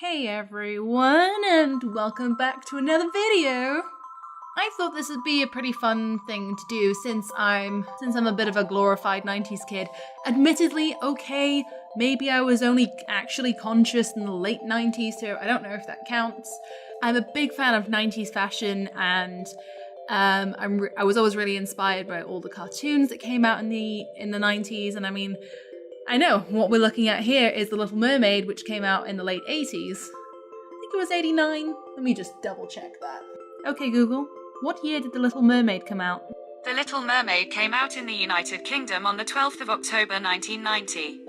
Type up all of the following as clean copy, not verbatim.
Hey everyone, and welcome back to another video. I thought this would be a pretty fun thing to do since I'm a bit of a glorified 90s kid. Admittedly, okay, maybe I was only actually conscious in the late 90s, so I don't know if that counts. I'm a big fan of 90s fashion, and I was always really inspired by all the cartoons that came out in the 90s, and I mean, I know, what we're looking at here is The Little Mermaid, which came out in the late 80s. I think it was 89. Let me just double check that. Okay, Google, what year did The Little Mermaid come out? The Little Mermaid came out in the United Kingdom on the 12th of October 1990.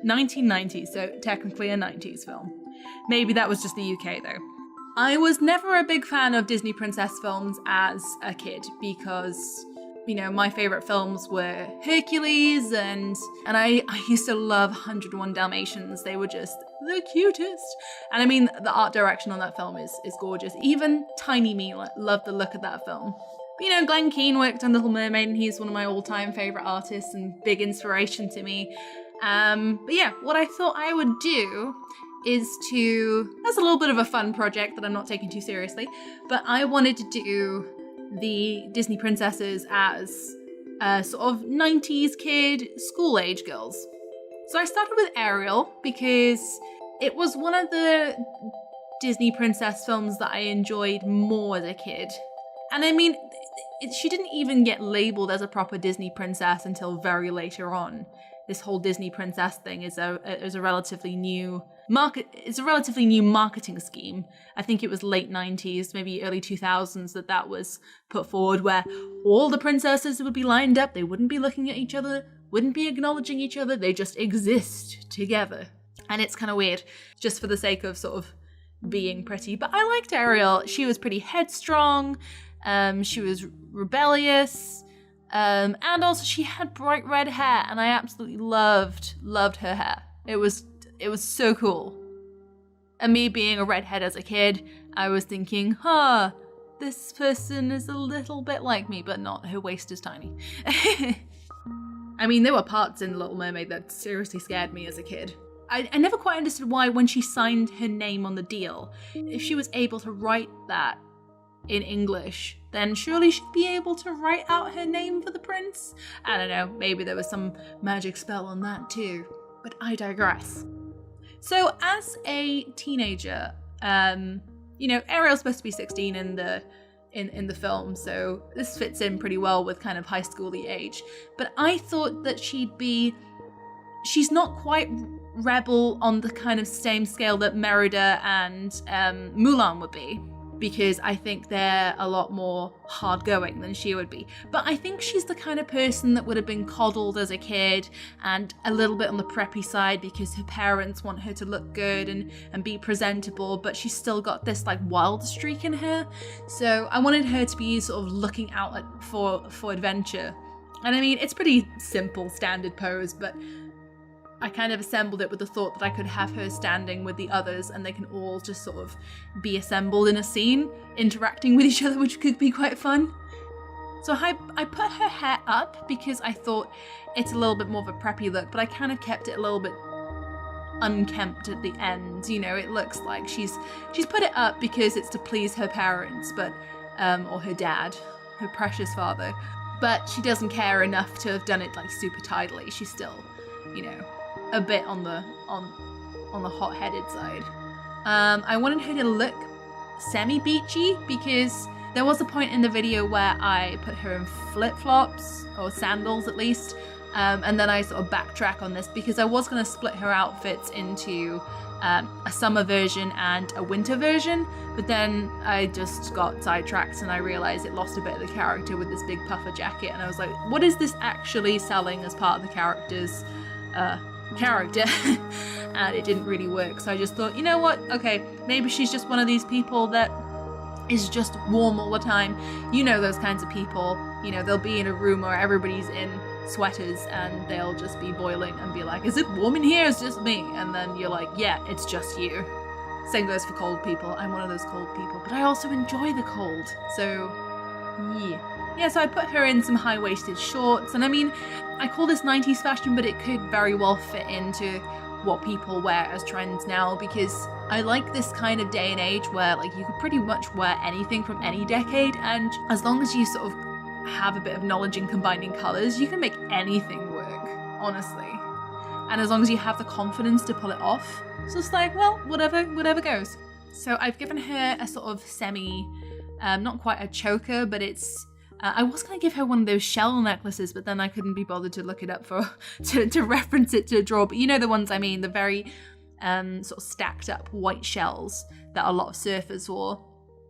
1990, so technically a 90s film. Maybe that was just the UK though. I was never a big fan of Disney princess films as a kid because, you know, my favorite films were Hercules and I used to love 101 Dalmatians. They were just the cutest. And I mean, the art direction on that film is gorgeous. Even tiny me loved the look of that film. But, you know, Glenn Keane worked on Little Mermaid and he's one of my all-time favorite artists and big inspiration to me. But yeah, what I thought I would do is that's a little bit of a fun project that I'm not taking too seriously, but I wanted to do the Disney princesses as sort of 90s kid, school-age girls. So I started with Ariel because it was one of the Disney princess films that I enjoyed more as a kid. And I mean, she didn't even get labeled as a proper Disney princess until very later on. This whole Disney princess thing is a relatively new marketing scheme. I think it was late 90s, maybe early 2000s that was put forward, where all the princesses would be lined up, they wouldn't be looking at each other, wouldn't be acknowledging each other, they just exist together. And it's kind of weird, just for the sake of sort of being pretty. But I liked Ariel. She was pretty headstrong, she was rebellious, and also she had bright red hair, and I absolutely loved her hair. It was so cool. And me being a redhead as a kid, I was thinking, this person is a little bit like me, but not, her waist is tiny. I mean, there were parts in Little Mermaid that seriously scared me as a kid. I never quite understood why when she signed her name on the deal, if she was able to write that in English, then surely she'd be able to write out her name for the prince? I don't know, maybe there was some magic spell on that too, but I digress. So as a teenager, you know, Ariel's supposed to be 16 in the film, so this fits in pretty well with kind of high schooly age. But I thought that she's not quite rebel on the kind of same scale that Merida and Mulan would be, because I think they're a lot more hard-going than she would be. But I think she's the kind of person that would have been coddled as a kid and a little bit on the preppy side because her parents want her to look good and be presentable, but she's still got this like wild streak in her. So I wanted her to be sort of looking out for adventure. And I mean, it's pretty simple, standard pose, but I kind of assembled it with the thought that I could have her standing with the others and they can all just sort of be assembled in a scene, interacting with each other, which could be quite fun. So I put her hair up because I thought it's a little bit more of a preppy look, but I kind of kept it a little bit unkempt at the end. You know, it looks like she's put it up because it's to please her parents, but or her dad, her precious father. But she doesn't care enough to have done it like super tidily. She's still, you know, a bit on the hot-headed side. I wanted her to look semi-beachy because there was a point in the video where I put her in flip-flops, or sandals at least, and then I sort of backtrack on this because I was going to split her outfits into a summer version and a winter version, but then I just got sidetracked and I realized it lost a bit of the character with this big puffer jacket, and I was like, what is this actually selling as part of the character's character? And it didn't really work, so I just thought, you know what, okay, maybe she's just one of these people that is just warm all the time. You know those kinds of people, you know, they'll be in a room where everybody's in sweaters and they'll just be boiling and be like, is it warm in here? It's just me. And then you're like, yeah, it's just you. Same goes for cold people. I'm one of those cold people, but I also enjoy the cold, so yeah, so I put her in some high-waisted shorts, and I mean, I call this 90s fashion, but it could very well fit into what people wear as trends now, because I like this kind of day and age where like you could pretty much wear anything from any decade, and as long as you sort of have a bit of knowledge in combining colors, you can make anything work, honestly. And as long as you have the confidence to pull it off, so it's like, well, whatever goes. So I've given her a sort of semi, not quite a choker, but it's, I was going to give her one of those shell necklaces, but then I couldn't be bothered to look it up to reference it to draw. But you know the ones I mean, the very sort of stacked up white shells that a lot of surfers wore.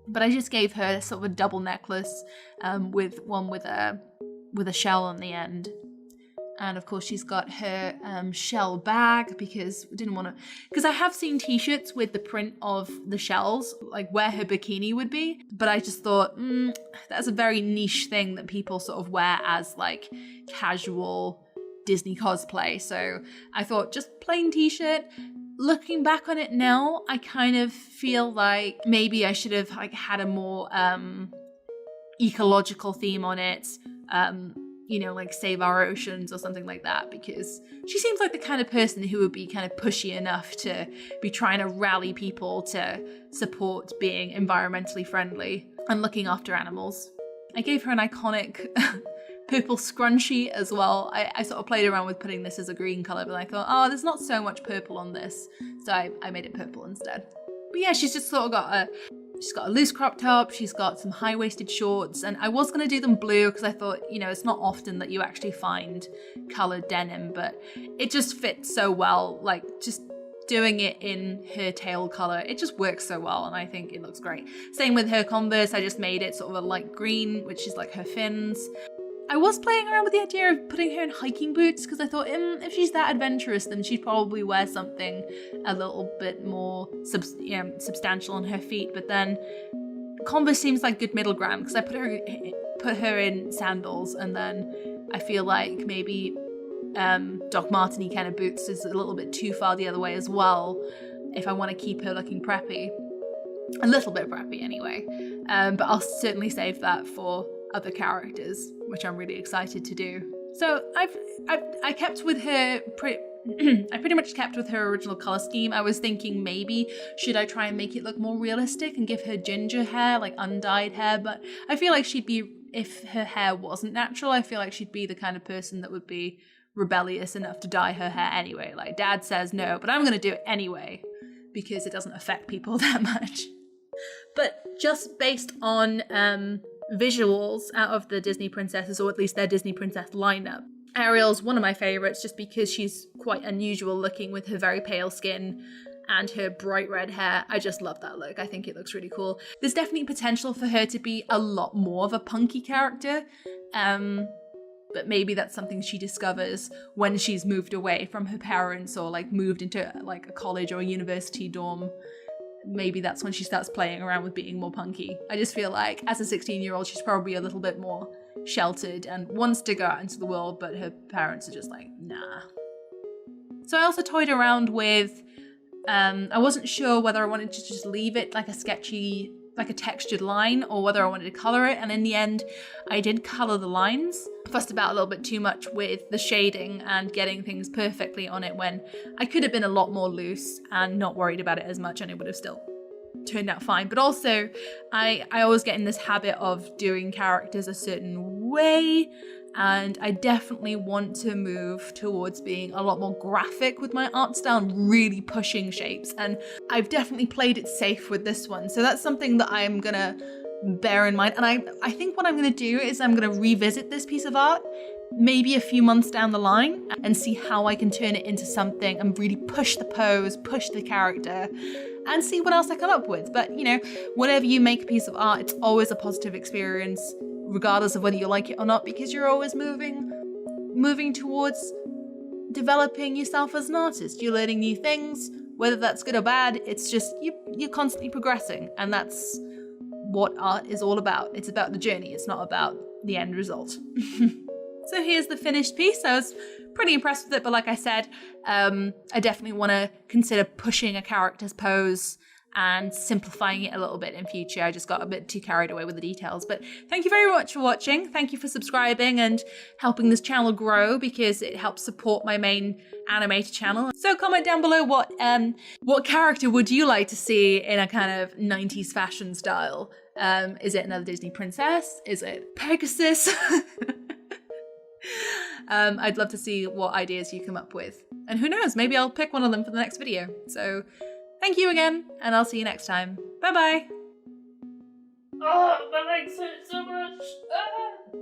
But I just gave her sort of a double necklace with a shell on the end. And of course she's got her shell bag because I have seen t-shirts with the print of the shells, like where her bikini would be. But I just thought, that's a very niche thing that people sort of wear as like casual Disney cosplay. So I thought just plain t-shirt. Looking back on it now, I kind of feel like maybe I should have like had a more ecological theme on it. Like Save Our Oceans or something like that, because she seems like the kind of person who would be kind of pushy enough to be trying to rally people to support being environmentally friendly and looking after animals. I gave her an iconic purple scrunchie as well. I sort of played around with putting this as a green colour, but I thought, there's not so much purple on this, so I made it purple instead. But yeah, she's just sort of got a loose crop top, she's got some high-waisted shorts, and I was going to do them blue because I thought, it's not often that you actually find coloured denim, but it just fits so well, like just doing it in her tail colour, it just works so well, and I think it looks great. Same with her Converse, I just made it sort of a light green, which is like her fins. I was playing around with the idea of putting her in hiking boots because I thought if she's that adventurous, then she'd probably wear something a little bit more substantial on her feet. But then Converse seems like good middle ground because I put her in sandals, and then I feel like maybe Doc Martens kind of boots is a little bit too far the other way as well if I want to keep her looking preppy. A little bit preppy anyway. But I'll certainly save that for other characters, which I'm really excited to do. So I kept with her I pretty much kept with her original color scheme. I was thinking maybe should I try and make it look more realistic and give her ginger hair, like undyed hair, but I feel like she'd be, if her hair wasn't natural, I feel like she'd be the kind of person that would be rebellious enough to dye her hair anyway. Like Dad says no, but I'm gonna do it anyway because it doesn't affect people that much. But just based on visuals out of the Disney princesses, or at least their Disney princess lineup, Ariel's one of my favorites just because she's quite unusual looking with her very pale skin and her bright red hair. I just love that look. I think it looks really cool. There's definitely potential for her to be a lot more of a punky character, but maybe that's something she discovers when she's moved away from her parents or like moved into like a college or a university dorm. Maybe that's when she starts playing around with being more punky. I just feel like as a 16-year-old, she's probably a little bit more sheltered and wants to go out into the world, but her parents are just like, nah. So I also toyed around with, I wasn't sure whether I wanted to just leave it like a sketchy, like a textured line, or whether I wanted to colour it, and in the end, I did colour the lines. Fussed about a little bit too much with the shading and getting things perfectly on it when I could have been a lot more loose and not worried about it as much, and it would have still turned out fine. But also, I always get in this habit of doing characters a certain way, and I definitely want to move towards being a lot more graphic with my art style and really pushing shapes, and I've definitely played it safe with this one, so that's something that I'm gonna bear in mind. And I think what I'm gonna do is I'm gonna revisit this piece of art maybe a few months down the line and see how I can turn it into something and really push the pose, push the character, and see what else I come up with. But whenever you make a piece of art, it's always a positive experience, regardless of whether you like it or not, because you're always moving towards developing yourself as an artist. You're learning new things, whether that's good or bad. It's just you're constantly progressing, and that's what art is all about. It's about the journey. It's not about the end result. So here's the finished piece. I was pretty impressed with it, but like I said, I definitely want to consider pushing a character's pose and simplifying it a little bit in future. I just got a bit too carried away with the details. But thank you very much for watching. Thank you for subscribing and helping this channel grow, because it helps support my main animated channel. So comment down below what character would you like to see in a kind of 90s fashion style? Is it another Disney princess? Is it Pegasus? I'd love to see what ideas you come up with. And who knows, maybe I'll pick one of them for the next video. So thank you again, and I'll see you next time. Bye bye. Oh, my legs hurt so much. Ah.